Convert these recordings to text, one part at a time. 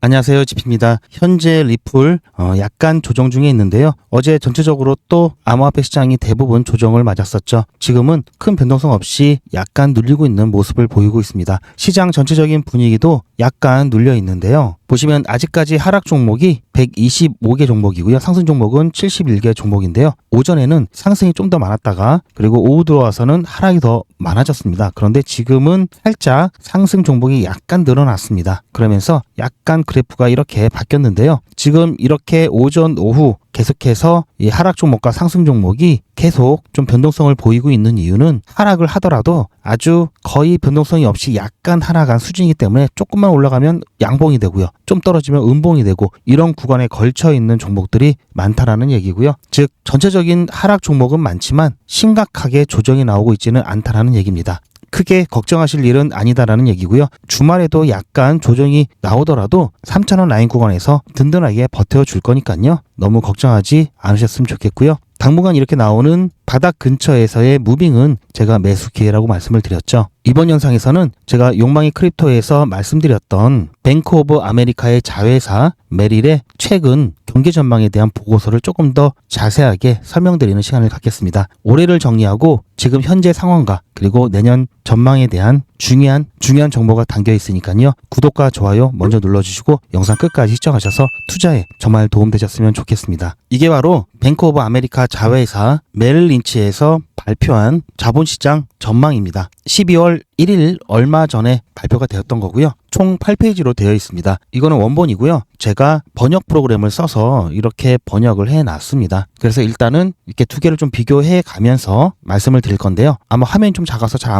안녕하세요, 지피입니다. 현재 리플 약간 조정 중에 있는데요. 어제 전체적으로 또 암호화폐 시장이 대부분 조정을 맞았었죠. 지금은 큰 변동성 없이 약간 눌리고 있는 모습을 보이고 있습니다. 시장 전체적인 분위기도 약간 눌려 있는데요. 보시면 아직까지 하락 종목이 125개 종목이고요. 상승 종목은 71개 종목인데요. 오전에는 상승이 좀 더 많았다가 그리고 오후 들어와서는 하락이 더 많아졌습니다. 그런데 지금은 살짝 상승 종목이 약간 늘어났습니다. 그러면서 약간 그래프가 이렇게 바뀌었는데요. 지금 이렇게 오전 오후 계속해서 이 하락 종목과 상승 종목이 계속 좀 변동성을 보이고 있는 이유는 하락을 하더라도 아주 거의 변동성이 없이 약간 하락한 수준이기 때문에 조금만 올라가면 양봉이 되고요. 좀 떨어지면 음봉이 되고 이런 구간에 걸쳐 있는 종목들이 많다라는 얘기고요. 즉 전체적인 하락 종목은 많지만 심각하게 조정이 나오고 있지는 않다라는 얘기입니다. 크게 걱정하실 일은 아니다라는 얘기고요. 주말에도 약간 조정이 나오더라도 3,000원 라인 구간에서 든든하게 버텨줄 거니까요. 너무 걱정하지 않으셨으면 좋겠고요. 당분간 이렇게 나오는 바닥 근처에서의 무빙은 제가 매수 기회라고 말씀을 드렸죠. 이번 영상에서는 제가 욕망의 크립토에서 말씀드렸던 뱅크 오브 아메리카의 자회사 메릴의 최근 경제 전망에 대한 보고서를 조금 더 자세하게 설명드리는 시간을 갖겠습니다. 올해를 정리하고 지금 현재 상황과 그리고 내년 전망에 대한 중요한 정보가 담겨 있으니까요. 구독과 좋아요 먼저 눌러주시고 영상 끝까지 시청하셔서 투자에 정말 도움되셨으면 좋겠습니다. 이게 바로 뱅크 오브 아메리카 자회사 메릴 린치에서 발표한 자본시장 전망입니다. 12월 1일 얼마 전에 발표가 되었던 거고요. 총 8페이지로 되어 있습니다. 이거는 원본이고요. 제가 번역 프로그램을 써서 이렇게 번역을 해놨습니다. 그래서 일단은 이렇게 두 개를 좀 비교해 가면서 말씀을 드릴 건데요. 아마 화면이 좀 작아서 잘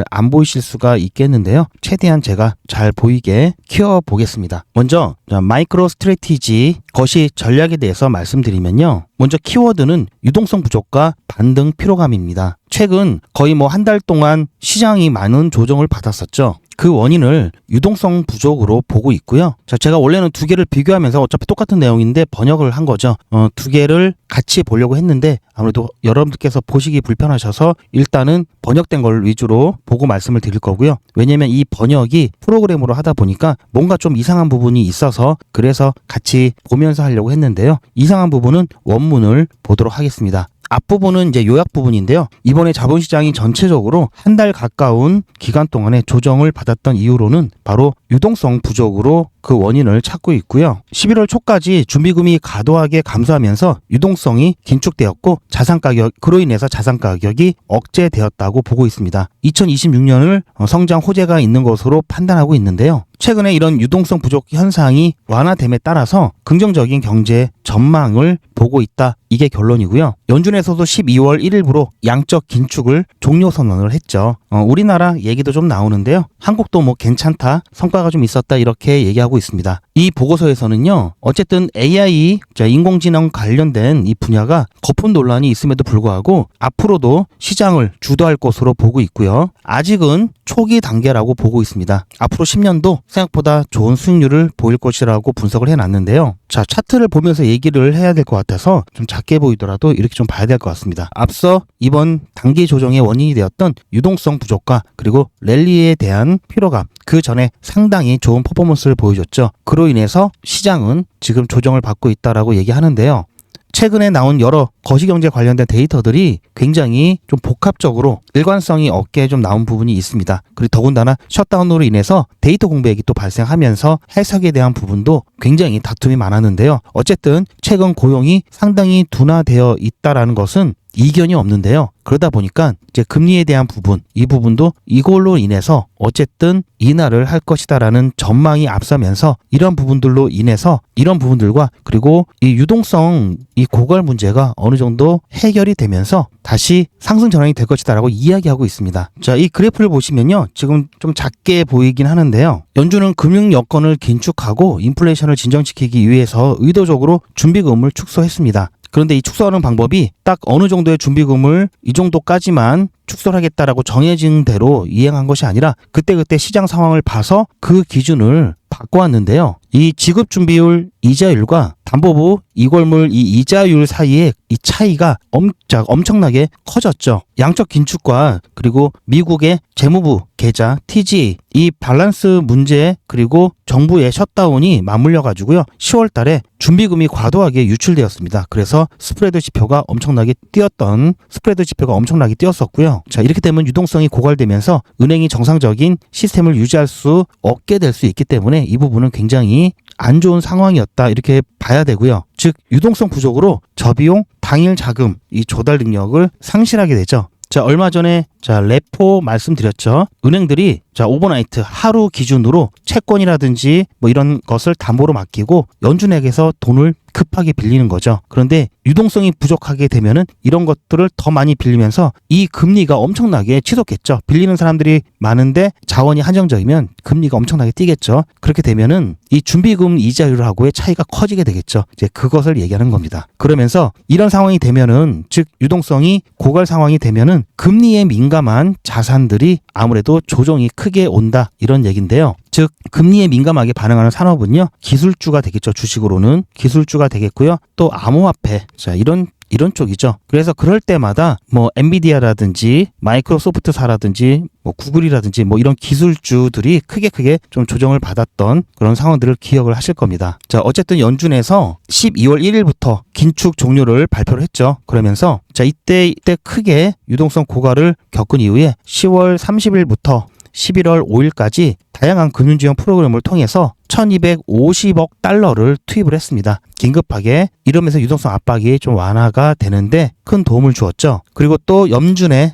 안 보이실 수가 있겠는데요. 최대한 제가 잘 보이게 키워보겠습니다. 먼저 마이크로 스트래티지 거시 전략에 대해서 말씀드리면요. 먼저 키워드는 유동성 부족과 반등 피로감입니다. 최근 거의 한 달 동안 시장이 많은 조정을 받았었죠. 그 원인을 유동성 부족으로 보고 있고요. 자, 제가 원래는 두 개를 비교하면서 어차피 똑같은 내용인데 번역을 한 거죠. 두 개를 같이 보려고 했는데 아무래도 여러분들께서 보시기 불편하셔서 일단은 번역된 걸 위주로 보고 말씀을 드릴 거고요. 왜냐면 이 번역이 프로그램으로 하다 보니까 뭔가 좀 이상한 부분이 있어서 그래서 같이 보면서 하려고 했는데요. 이상한 부분은 원문을 보도록 하겠습니다. 앞부분은 이제 요약 부분인데요. 이번에 자본시장이 전체적으로 한 달 가까운 기간 동안에 조정을 받았던 이유로는 바로 유동성 부족으로 그 원인을 찾고 있고요. 11월 초까지 준비금이 과도하게 감소하면서 유동성이 긴축되었고 그로 인해서 자산 가격이 억제되었다고 보고 있습니다. 2026년을 성장 호재가 있는 것으로 판단하고 있는데요. 최근에 이런 유동성 부족 현상이 완화됨에 따라서 긍정적인 경제 전망을 보고 있다. 이게 결론이고요. 연준에서도 12월 1일부로 양적 긴축을 종료 선언을 했죠. 우리나라 얘기도 좀 나오는데요. 한국도 괜찮다, 성과가 좀 있었다 이렇게 얘기하고 있습니다. 이 보고서에서는요. 어쨌든 AI, 인공지능 관련된 이 분야가 거품 논란이 있음에도 불구하고 앞으로도 시장을 주도할 것으로 보고 있고요. 아직은 초기 단계라고 보고 있습니다. 앞으로 10년도 생각보다 좋은 수익률을 보일 것이라고 분석을 해놨는데요. 자, 차트를 보면서 얘기를 해야 될 것 같아서 좀 작게 보이더라도 이렇게 좀 봐야 될 것 같습니다. 앞서 이번 단기 조정의 원인이 되었던 유동성 부족과 그리고 랠리에 대한 피로감, 그 전에 상당히 좋은 퍼포먼스를 보여줬죠. 그로 인해서 시장은 지금 조정을 받고 있다라고 얘기하는데요. 최근에 나온 여러 거시경제 관련된 데이터들이 굉장히 좀 복합적으로 일관성이 없게 좀 나온 부분이 있습니다. 그리고 더군다나 셧다운으로 인해서 데이터 공백이 또 발생하면서 해석에 대한 부분도 굉장히 다툼이 많았는데요. 어쨌든 최근 고용이 상당히 둔화되어 있다라는 것은 이견이 없는데요. 그러다 보니까 이제 금리에 대한 부분, 이 부분도 이걸로 인해서 어쨌든 인하를 할 것이다라는 전망이 앞서면서 이런 부분들로 인해서 이런 부분들과 그리고 이 유동성 이 고갈 문제가 어느 정도 해결이 되면서 다시 상승 전환이 될 것이다라고 이야기하고 있습니다. 자, 이 그래프를 보시면요. 지금 좀 작게 보이긴 하는데요. 연준은 금융 여건을 긴축하고 인플레이션을 진정시키기 위해서 의도적으로 준비금을 축소했습니다. 그런데 이 축소하는 방법이 딱 어느 정도의 준비금을 이 정도까지만 축소를 하겠다라고 정해진 대로 이행한 것이 아니라 그때그때 시장 상황을 봐서 그 기준을 바꿔왔는데요. 이 지급준비율 이자율과 담보부 이골물 이 이자율 사이에 이 차이가 엄청나게 커졌죠. 양적 긴축과 그리고 미국의 재무부 계좌 TGA 이 밸런스 문제 그리고 정부의 셧다운이 맞물려 가지고요. 10월 달에 준비금이 과도하게 유출되었습니다. 그래서 스프레드 지표가 엄청나게 뛰었었고요. 자, 이렇게 되면 유동성이 고갈되면서 은행이 정상적인 시스템을 유지할 수 없게 될 수 있기 때문에 이 부분은 굉장히 안 좋은 상황이었다 이렇게 봐야 되고요. 즉 유동성 부족으로 저비용 당일 자금 이 조달 능력을 상실하게 되죠. 자, 얼마 전에 레포 말씀드렸죠. 은행들이 오버나이트 하루 기준으로 채권이라든지 뭐 이런 것을 담보로 맡기고 연준에게서 돈을 급하게 빌리는 거죠. 그런데 유동성이 부족하게 되면은 이런 것들을 더 많이 빌리면서 이 금리가 엄청나게 치솟겠죠. 빌리는 사람들이 많은데 자원이 한정적이면 금리가 엄청나게 뛰겠죠. 그렇게 되면은 이 준비금 이자율하고의 차이가 커지게 되겠죠. 이제 그것을 얘기하는 겁니다. 그러면서 이런 상황이 되면은 즉 유동성이 고갈 상황이 되면은 금리에 민감한 자산들이 아무래도 조정이 크게 온다 이런 얘기인데요. 즉 금리에 민감하게 반응하는 산업은요 기술주가 되겠죠. 주식으로는 기술주가 되겠고요. 또 암호화폐 이런 쪽이죠. 그래서 그럴 때마다 뭐 엔비디아라든지 마이크로소프트사라든지 뭐 구글이라든지 뭐 이런 기술주들이 크게 좀 조정을 받았던 그런 상황들을 기억을 하실 겁니다. 자, 어쨌든 연준에서 12월 1일부터 긴축 종료를 발표를 했죠. 그러면서 이때 크게 유동성 고갈을 겪은 이후에 10월 30일부터 11월 5일까지 다양한 금융지원 프로그램을 통해서 1250억 달러를 투입을 했습니다. 긴급하게 이러면서 유동성 압박이 좀 완화가 되는데 큰 도움을 주었죠. 그리고 또 연준의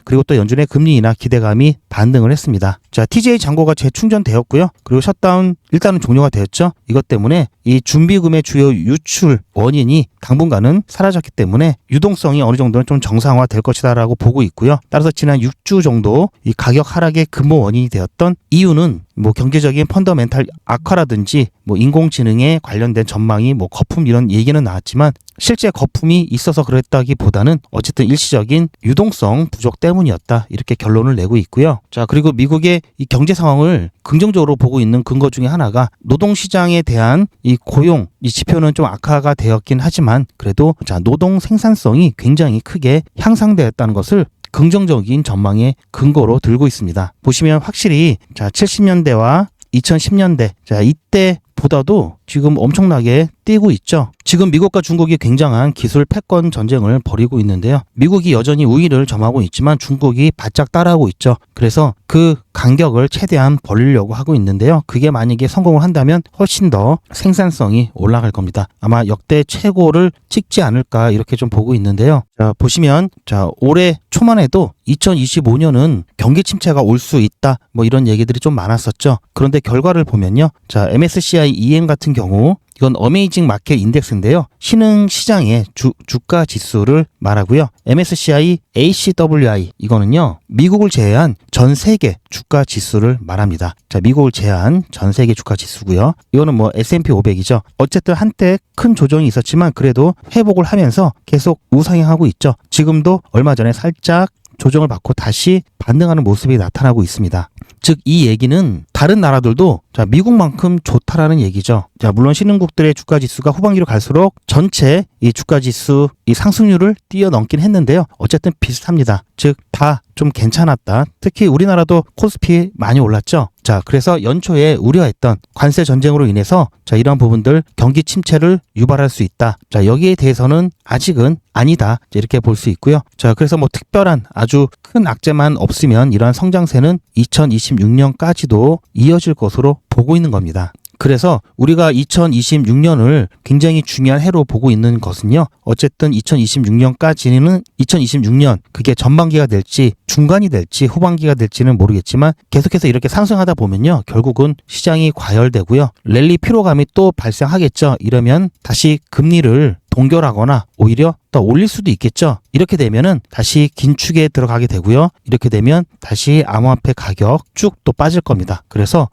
금리 인하 기대감이 반등을 했습니다. 자, TGA 잔고가 재충전되었고요. 그리고 셧다운 일단은 종료가 되었죠. 이것 때문에 이 준비금의 주요 유출 원인이 당분간은 사라졌기 때문에 유동성이 어느 정도는 좀 정상화될 것이다라고 보고 있고요. 따라서 지난 6주 정도 이 가격 하락의 근본 원인이 되었던 이유는 뭐 경제적인 펀더멘탈 악화라든지 뭐 인공지능에 관련된 전망이 뭐 거품 이런 얘기는 나왔지만 실제 거품이 있어서 그랬다기보다는 어쨌든 일시적인 유동성 부족 때문이었다 이렇게 결론을 내고 있고요. 자, 그리고 미국의 이 경제 상황을 긍정적으로 보고 있는 근거 중에 하나가 노동시장에 대한 이 고용 이 지표는 좀 악화가 되었긴 하지만 그래도 노동 생산성이 굉장히 크게 향상되었다는 것을 긍정적인 전망의 근거로 들고 있습니다. 보시면 확실히 70년대와 2010년대 이때보다도 지금 엄청나게 뛰고 있죠. 지금 미국과 중국이 굉장한 기술 패권 전쟁을 벌이고 있는데요. 미국이 여전히 우위를 점하고 있지만 중국이 바짝 따라하고 있죠. 그래서 그 간격을 최대한 벌리려고 하고 있는데요. 그게 만약에 성공을 한다면 훨씬 더 생산성이 올라갈 겁니다. 아마 역대 최고를 찍지 않을까 이렇게 좀 보고 있는데요. 자, 보시면 올해 초만 해도 2025년은 경기 침체가 올 수 있다 뭐 이런 얘기들이 좀 많았었죠. 그런데 결과를 보면요. MSCI EM 같은 경우 이건 어메이징 마켓 인덱스인데요. 신흥 시장의 주가 지수를 말하고요. MSCI ACWI 이거는요. 미국을 제외한 전 세계 주가 지수를 말합니다. 자, 미국을 제외한 전 세계 주가 지수고요. 이거는 뭐 S&P 500이죠. 어쨌든 한때 큰 조정이 있었지만 그래도 회복을 하면서 계속 우상향하고 있죠. 지금도 얼마 전에 살짝 조정을 받고 다시 반등하는 모습이 나타나고 있습니다. 즉 이 얘기는 다른 나라들도 미국만큼 좋다라는 얘기죠. 자, 물론 신흥국들의 주가 지수가 후반기로 갈수록 전체 이 주가 지수 이 상승률을 뛰어넘긴 했는데요. 어쨌든 비슷합니다. 즉 다 좀 괜찮았다. 특히 우리나라도 코스피 많이 올랐죠. 자, 그래서 연초에 우려했던 관세 전쟁으로 인해서 이런 부분들 경기 침체를 유발할 수 있다. 자, 여기에 대해서는 아직은 아니다. 이렇게 볼 수 있고요. 자, 그래서 뭐 특별한 아주 큰 악재만 없으면 이러한 성장세는 2026년까지도 이어질 것으로 보고 있는 겁니다. 그래서 우리가 2026년을 굉장히 중요한 해로 보고 있는 것은요. 어쨌든 2026년까지는 2026년 그게 전반기가 될지 중간이 될지 후반기가 될지는 모르겠지만 계속해서 이렇게 상승하다 보면요. 결국은 시장이 과열되고요. 랠리 피로감이 또 발생하겠죠. 이러면 다시 금리를 동결하거나 오히려 더 올릴 수도 있겠죠. 이렇게 되면은 다시 긴축에 들어가게 되고요. 이렇게 되면 다시 암호화폐 가격 쭉 또 빠질 겁니다. 그래서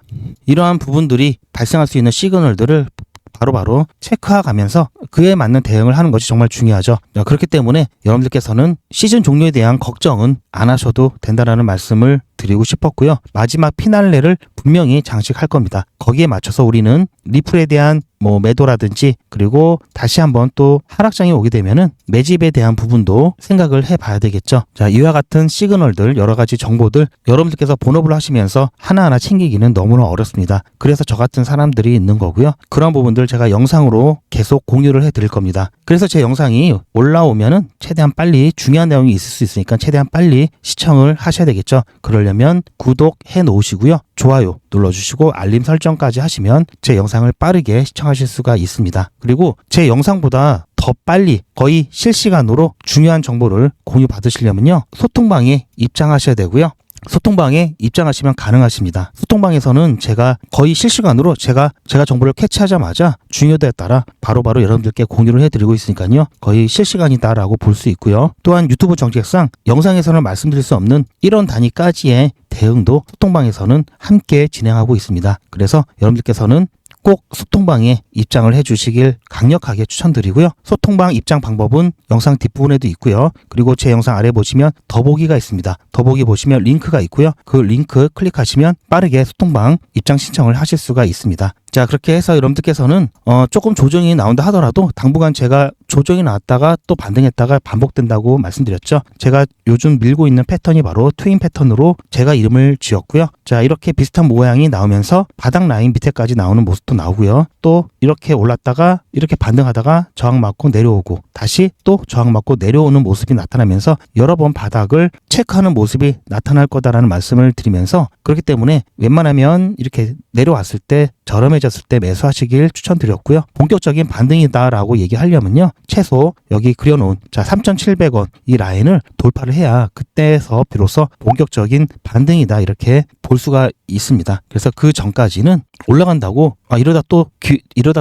이러한 부분들이 발생할 수 있는 시그널들을 바로바로 체크해가면서 그에 맞는 대응을 하는 것이 정말 중요하죠. 그렇기 때문에 여러분들께서는 시즌 종료에 대한 걱정은 안 하셔도 된다는 말씀을 드리고 싶었고요. 마지막 피날레를 분명히 장식할 겁니다. 거기에 맞춰서 우리는 리플에 대한 뭐 매도라든지 그리고 다시 한번 또 하락장이 오게 되면은 매집에 대한 부분도 생각을 해봐야 되겠죠. 자, 이와 같은 시그널들 여러 가지 정보들 여러분들께서 본업을 하시면서 하나하나 챙기기는 너무나 어렵습니다. 그래서 저 같은 사람들이 있는 거고요. 그런 부분들 제가 영상으로 계속 공유를 해드릴 겁니다. 그래서 제 영상이 올라오면은 최대한 빨리 중요한 내용이 있을 수 있으니까 최대한 빨리 시청을 하셔야 되겠죠. 그러려면 구독해 놓으시고요. 좋아요 눌러주시고 알림 설정까지 하시면 제 영상을 빠르게 시청하실 수가 있습니다. 그리고 제 영상보다 더 빨리 거의 실시간으로 중요한 정보를 공유받으시려면요. 소통방에 입장하셔야 되고요. 소통방에 입장하시면 가능하십니다. 소통방에서는 제가 거의 실시간으로 제가 정보를 캐치하자마자 중요도에 따라 바로바로 여러분들께 공유를 해드리고 있으니까요. 거의 실시간이다라고 볼 수 있고요. 또한 유튜브 정책상 영상에서는 말씀드릴 수 없는 1원 단위까지의 대응도 소통방에서는 함께 진행하고 있습니다. 그래서 여러분들께서는 꼭 소통방에 입장을 해주시길 강력하게 추천드리고요. 소통방 입장 방법은 영상 뒷부분에도 있고요. 그리고 제 영상 아래 보시면 더보기가 있습니다. 더보기 보시면 링크가 있고요. 그 링크 클릭하시면 빠르게 소통방 입장 신청을 하실 수가 있습니다. 자, 그렇게 해서 여러분들께서는 조금 조정이 나온다 하더라도 당분간 제가 조정이 나왔다가 또 반등했다가 반복된다고 말씀드렸죠. 제가 요즘 밀고 있는 패턴이 바로 트윈 패턴으로 제가 이름을 지었고요. 자, 이렇게 비슷한 모양이 나오면서 바닥 라인 밑에까지 나오는 모습도 나오고요. 또 이렇게 올랐다가 이렇게 반등하다가 저항 맞고 내려오고 다시 또 저항 맞고 내려오는 모습이 나타나면서 여러 번 바닥을 체크하는 모습이 나타날 거다라는 말씀을 드리면서 그렇기 때문에 웬만하면 이렇게 내려왔을 때 저렴해졌을 때 매수하시길 추천드렸고요. 본격적인 반등이다라고 얘기하려면요. 최소 여기 그려놓은 3,700원 이 라인을 돌파를 해야 그때에서 비로소 본격적인 반등이다 이렇게 볼 수가 있습니다. 그래서 그 전까지는 올라간다고 이러다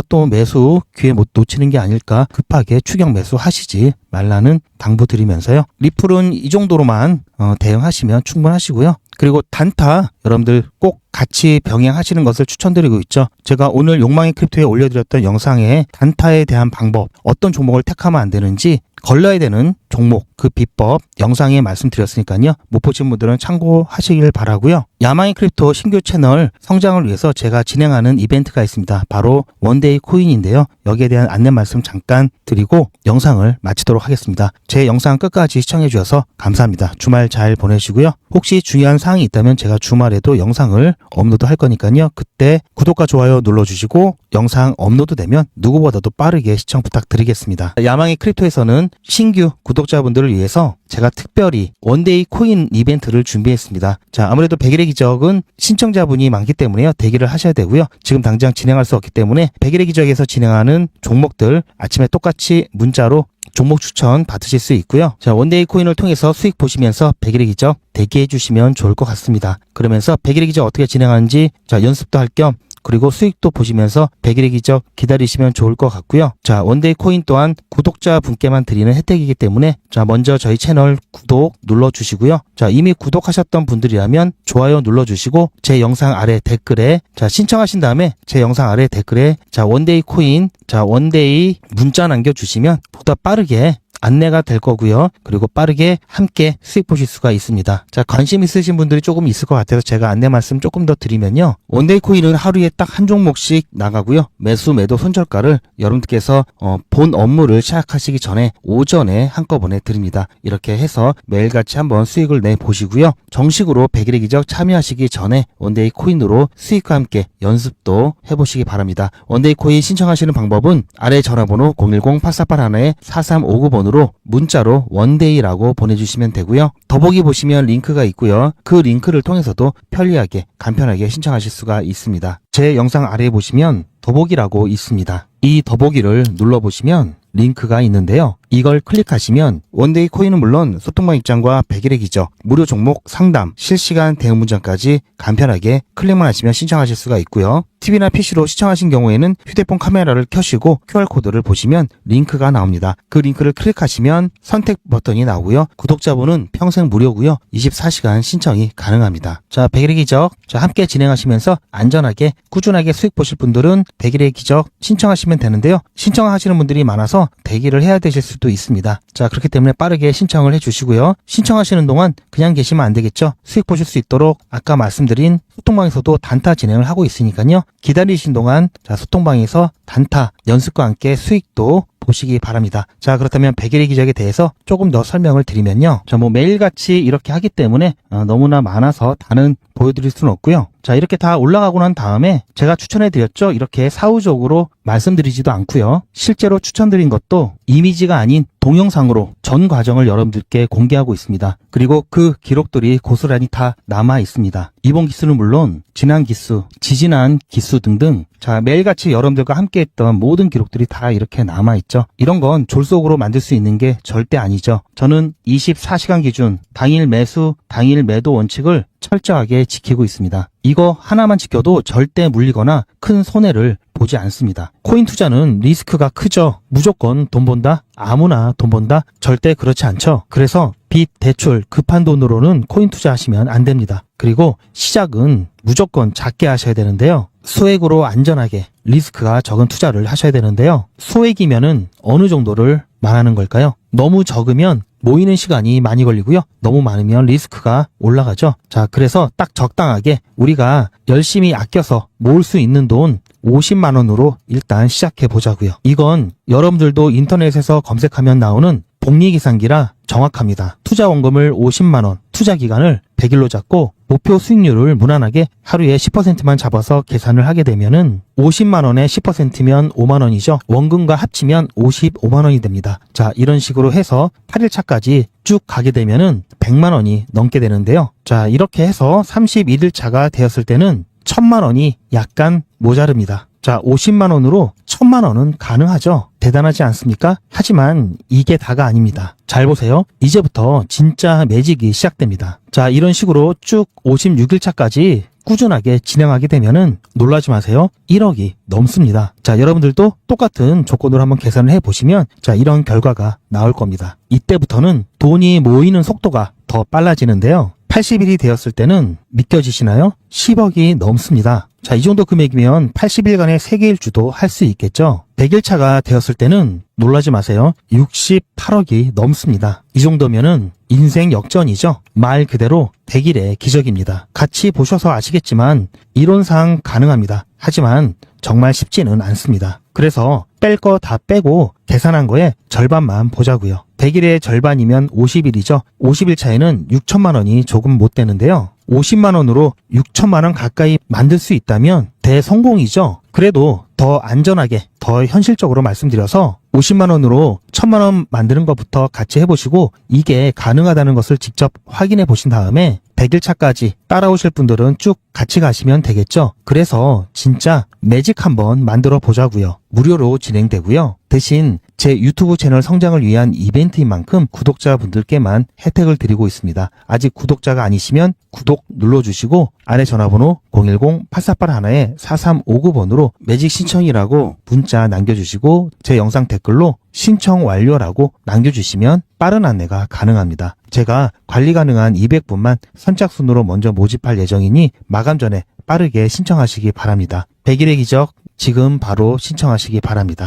또 매수 기회 못 놓치는 게 아닐까 급하게 추격 매수 하시지 말라는 당부 드리면서요. 리플은 이 정도로만 대응하시면 충분하시고요. 그리고 단타 여러분들 꼭 같이 병행하시는 것을 추천드리고 있죠. 제가 오늘 욕망의 크립토에 올려드렸던 영상에 단타에 대한 방법, 어떤 종목을 택하면 안 되는지 걸러야 되는 종목, 그 비법 영상에 말씀드렸으니까요. 못 보신 분들은 참고하시길 바라고요. 야망의 크립토 신규 채널 성장을 위해서 제가 진행하는 이벤트가 있습니다. 바로 원데이 코인인데요. 여기에 대한 안내 말씀 잠깐 드리고 영상을 마치도록 하겠습니다. 제 영상 끝까지 시청해 주셔서 감사합니다. 주말 잘 보내시고요. 혹시 중요한 사항이 있다면 제가 주말에도 영상을 업로드 할 거니까요. 그때 구독과 좋아요 눌러주시고 영상 업로드 되면 누구보다도 빠르게 시청 부탁드리겠습니다. 야망의 크립토에서는 신규 구독자분들을 위해서 제가 특별히 원데이 코인 이벤트를 준비했습니다. 자, 아무래도 100일의 기적은 신청자분이 많기 때문에요. 대기를 하셔야 되고요. 지금 당장 진행할 수 없기 때문에 100일의 기적에서 진행하는 종목들 아침에 똑같이 문자로 종목 추천 받으실 수 있고요. 자, 원데이 코인을 통해서 수익 보시면서 100일의 기적 대기해 주시면 좋을 것 같습니다. 그러면서 100일의 기적 어떻게 진행하는지 연습도 할 겸 그리고 수익도 보시면서 100일의 기적 기다리시면 좋을 것 같고요. 자, 원데이 코인 또한 구독자 분께만 드리는 혜택이기 때문에 먼저 저희 채널 구독 눌러주시고요. 자, 이미 구독하셨던 분들이라면 좋아요 눌러주시고 제 영상 아래 댓글에 신청하신 다음에 제 영상 아래 댓글에 원데이 코인 원데이 문자 남겨주시면 보다 빠르게 안내가 될 거고요. 그리고 빠르게 함께 수익 보실 수가 있습니다. 자, 관심 있으신 분들이 조금 있을 것 같아서 제가 안내 말씀 조금 더 드리면요. 원데이 코인은 하루에 딱 한 종목씩 나가고요. 매수, 매도, 손절가를 여러분들께서 본 업무를 시작하시기 전에 오전에 한꺼번에 드립니다. 이렇게 해서 매일같이 한번 수익을 내보시고요. 정식으로 100일의 기적 참여하시기 전에 원데이 코인으로 수익과 함께 연습도 해보시기 바랍니다. 원데이 코인 신청하시는 방법은 아래 전화번호 010-8481-4359번으로 문자로 원데이라고 보내주시면 되고요. 더보기 보시면 링크가 있고요. 그 링크를 통해서도 편리하게 간편하게 신청하실 수가 있습니다. 제 영상 아래에 보시면 더보기라고 있습니다. 이 더보기를 눌러보시면 링크가 있는데요. 이걸 클릭하시면 원데이 코인은 물론 소통방 입장과 100일의 기적, 무료 종목 상담, 실시간 대응 문장까지 간편하게 클릭만 하시면 신청하실 수가 있고요. TV나 PC로 시청하신 경우에는 휴대폰 카메라를 켜시고 QR코드를 보시면 링크가 나옵니다. 그 링크를 클릭하시면 선택 버튼이 나오고요. 구독자분은 평생 무료고요. 24시간 신청이 가능합니다. 자, 100일의 기적 함께 진행하시면서 안전하게 꾸준하게 수익 보실 분들은 100일의 기적 신청하시면 신청하시면 되는데요. 신청하시는 분들이 많아서 대기를 해야 되실 수도 있습니다. 자, 그렇기 때문에 빠르게 신청을 해주시고요. 신청하시는 동안 그냥 계시면 안 되겠죠. 수익 보실 수 있도록 아까 말씀드린 소통방에서도 단타 진행을 하고 있으니까요. 기다리신 동안 자, 소통방에서 단타 연습과 함께 수익도 보시기 바랍니다. 자, 그렇다면 100일의 기적에 대해서 조금 더 설명을 드리면요. 자, 매일같이 이렇게 하기 때문에 너무나 많아서 다는 보여드릴 수는 없고요. 자, 이렇게 다 올라가고 난 다음에 제가 추천해드렸죠. 이렇게 사후적으로 말씀드리지도 않고요. 실제로 추천드린 것도 이미지가 아닌 동영상으로 전 과정을 여러분들께 공개하고 있습니다. 그리고 그 기록들이 고스란히 다 남아 있습니다. 이번 기수는 물론 지난 기수, 지지난 기수 등등 자, 매일같이 여러분들과 함께했던 모든 기록들이 다 이렇게 남아있죠. 이런 건 졸속으로 만들 수 있는 게 절대 아니죠. 저는 24시간 기준 당일 매수, 당일 매도 원칙을 철저하게 지키고 있습니다. 이거 하나만 지켜도 절대 물리거나 큰 손해를 보지 않습니다. 코인 투자는 리스크가 크죠. 무조건 돈 번다? 아무나 돈 번다? 절대 그렇지 않죠. 그래서 빚, 대출, 급한 돈으로는 코인 투자하시면 안 됩니다. 그리고 시작은 무조건 작게 하셔야 되는데요. 소액으로 안전하게 리스크가 적은 투자를 하셔야 되는데요. 소액이면은 어느 정도를 말하는 걸까요? 너무 적으면 모이는 시간이 많이 걸리고요. 너무 많으면 리스크가 올라가죠. 자, 그래서 딱 적당하게 우리가 열심히 아껴서 모을 수 있는 돈 50만 원으로 일단 시작해 보자고요. 이건 여러분들도 인터넷에서 검색하면 나오는 복리계산기라 정확합니다. 투자 원금을 50만 원, 투자 기간을 100일로 잡고 목표 수익률을 무난하게 하루에 10%만 잡아서 계산을 하게 되면은 50만 원에 10%면 5만 원이죠. 원금과 합치면 55만 원이 됩니다. 자, 이런 식으로 해서 8일차까지 쭉 가게 되면은 100만 원이 넘게 되는데요. 자, 이렇게 해서 31일차가 되었을 때는 1000만 원이 약간 모자릅니다. 자, 50만 원으로 1000만 원은 가능하죠. 대단하지 않습니까? 하지만 이게 다가 아닙니다. 잘 보세요. 이제부터 진짜 매직이 시작됩니다. 자, 이런 식으로 쭉 56일차까지 꾸준하게 진행하게 되면은 놀라지 마세요. 1억이 넘습니다. 자, 여러분들도 똑같은 조건으로 한번 계산을 해보시면 자, 이런 결과가 나올 겁니다. 이때부터는 돈이 모이는 속도가 더 빨라지는데요. 80일이 되었을 때는 믿겨지시나요? 10억이 넘습니다. 자, 이 정도 금액이면 80일간의 세계일주도 할 수 있겠죠? 100일차가 되었을 때는 놀라지 마세요. 68억이 넘습니다. 이 정도면은 인생 역전이죠. 말 그대로 100일의 기적입니다. 같이 보셔서 아시겠지만 이론상 가능합니다. 하지만 정말 쉽지는 않습니다. 그래서 뺄 거 다 빼고 계산한 거에 절반만 보자고요. 100일의 절반이면 50일이죠. 50일 차에는 6천만 원이 조금 못 되는데요. 50만 원으로 6천만 원 가까이 만들 수 있다면 대성공이죠. 그래도 더 안전하게, 더 현실적으로 말씀드려서 50만 원으로 1000만 원 만드는 것부터 같이 해보시고 이게 가능하다는 것을 직접 확인해 보신 다음에 100일 차까지 따라오실 분들은 쭉 같이 가시면 되겠죠. 그래서 진짜 매직 한번 만들어 보자고요. 무료로 진행되고요. 대신 제 유튜브 채널 성장을 위한 이벤트인 만큼 구독자분들께만 혜택을 드리고 있습니다. 아직 구독자가 아니시면 구독 눌러주시고 아래 전화번호 010-8481-4359번으로 매직 신청이라고 문자 남겨주시고 제 영상 댓글로 신청 완료라고 남겨주시면 빠른 안내가 가능합니다. 제가 관리 가능한 200분만 선착순으로 먼저 모집할 예정이니 마감 전에 빠르게 신청하시기 바랍니다. 100일의 기적 지금 바로 신청하시기 바랍니다.